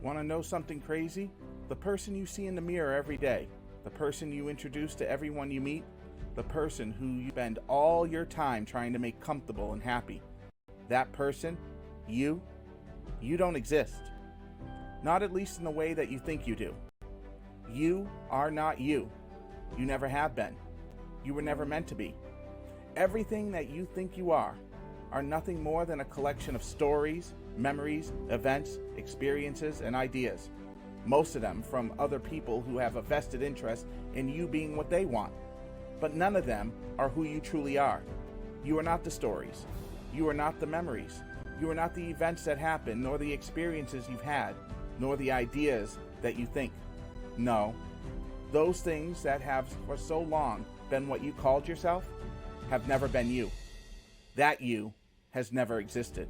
Want to know something crazy? The person you see in the mirror every day, the person you introduce to everyone you meet, the person who you spend all your time trying to make comfortable and happy, that person, you don't exist. Not at least in the way that you think you do. You are not you. You never have been. You were never meant to be. Everything that you think you are nothing more than a collection of stories, memories, events, experiences, and ideas. Most of them from other people who have a vested interest in you being what they want. But none of them are who you truly are. You are not the stories. You are not the memories. You are not the events that happen, nor the experiences you've had, nor the ideas that you think. No, those things that have for so long been what you called yourself have never been you. That you has never existed.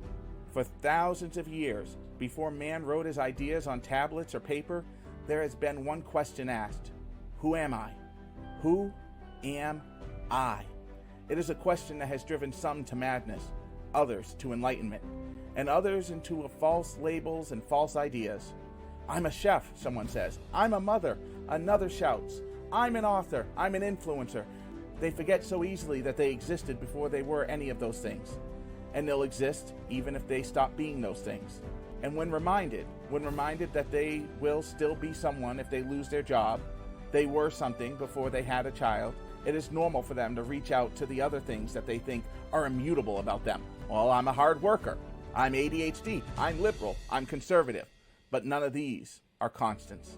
For thousands of years, before man wrote his ideas on tablets or paper, there has been one question asked: who am I? Who am I? It is a question that has driven some to madness, others to enlightenment, and others into false labels and false ideas. I'm a chef, someone says. I'm a mother, another shouts. I'm an author, I'm an influencer. They forget so easily that they existed before they were any of those things. And they'll exist even if they stop being those things. And when reminded that they will still be someone if they lose their job, they were something before they had a child, it is normal for them to reach out to the other things that they think are immutable about them. Well, I'm a hard worker. I'm ADHD. I'm liberal. I'm conservative. But none of these are constants.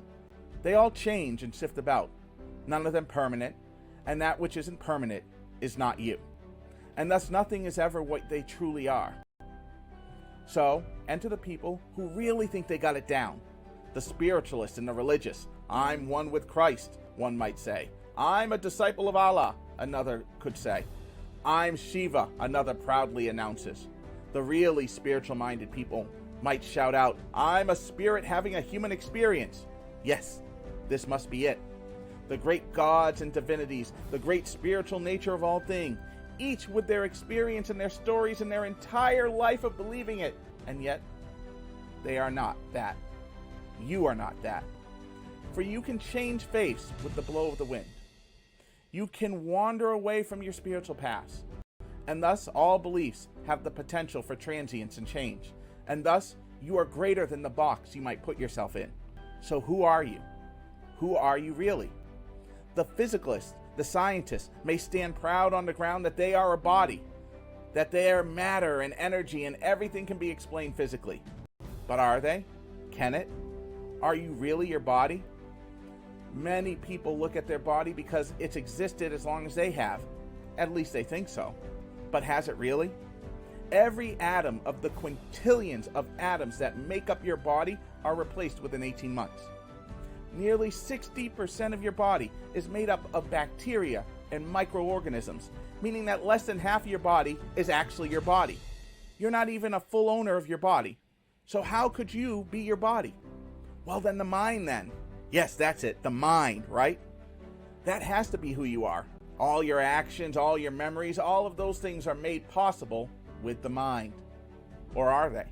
They all change and shift about. None of them permanent, and that which isn't permanent is not you. And thus nothing is ever what they truly are. So, enter the people who really think they got it down. The spiritualists and the religious. I'm one with Christ, one might say. I'm a disciple of Allah, another could say. I'm Shiva, another proudly announces. The really spiritual-minded people might shout out, I'm a spirit having a human experience. Yes, this must be it. The great gods and divinities, the great spiritual nature of all things, each with their experience and their stories and their entire life of believing it. And yet, they are not that. You are not that. For you can change faiths with the blow of the wind. You can wander away from your spiritual paths. And thus, all beliefs have the potential for transience and change. And thus, you are greater than the box you might put yourself in. So who are you? Who are you really? The physicalist, the scientist, may stand proud on the ground that they are a body, that they are matter and energy and everything can be explained physically. But are they? Can it? Are you really your body? Many people look at their body because it's existed as long as they have. At least they think so. But has it really? Every atom of the quintillions of atoms that make up your body are replaced within 18 months. Nearly 60% of your body is made up of bacteria and microorganisms, meaning that less than half of your body is actually your body. You're not even a full owner of your body. So how could you be your body? Well, then the mind then. Yes, that's it, the mind, right? That has to be who you are. All your actions, all your memories, all of those things are made possible with the mind. Or are they?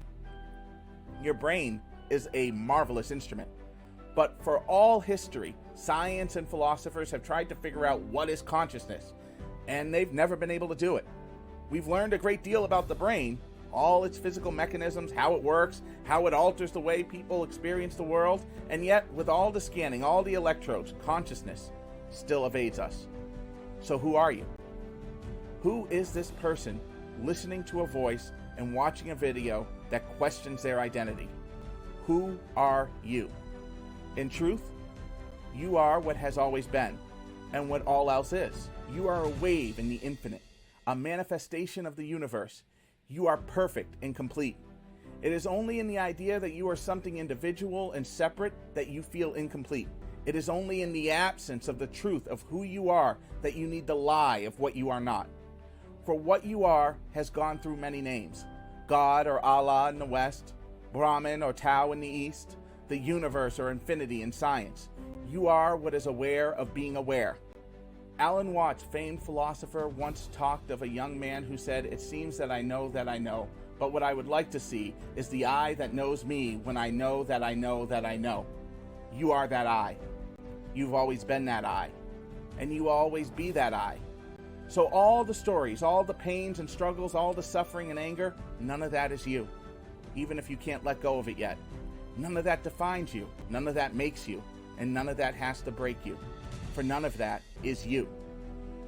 Your brain is a marvelous instrument. But for all history, science and philosophers have tried to figure out what is consciousness, and they've never been able to do it. We've learned a great deal about the brain, all its physical mechanisms, how it works, how it alters the way people experience the world, and yet, with all the scanning, all the electrodes, consciousness still evades us. So who are you? Who is this person listening to a voice and watching a video that questions their identity? Who are you? In truth, you are what has always been, and what all else is. You are a wave in the infinite, a manifestation of the universe. You are perfect and complete. It is only in the idea that you are something individual and separate that you feel incomplete. It is only in the absence of the truth of who you are that you need the lie of what you are not. For what you are has gone through many names. God or Allah in the West, Brahman or Tao in the East, the universe or infinity in science. You are what is aware of being aware. Alan Watts, famed philosopher, once talked of a young man who said, "It seems that I know, But what I would like to see is the I that knows me when I know that I know that I know. You are that I. You've always been that I. And you will always be that I. So all the stories, all the pains and struggles, all the suffering and anger, none of that is you. Even if you can't let go of it yet. None of that defines you. None of that makes you. And none of that has to break you. For none of that is you.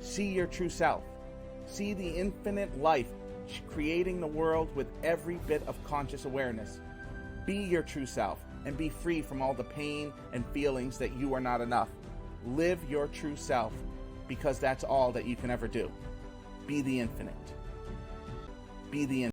See your true self. See the infinite life creating the world with every bit of conscious awareness. Be your true self and be free from all the pain and feelings that you are not enough. Live your true self, because that's all that you can ever do. Be the infinite. Be the infinite.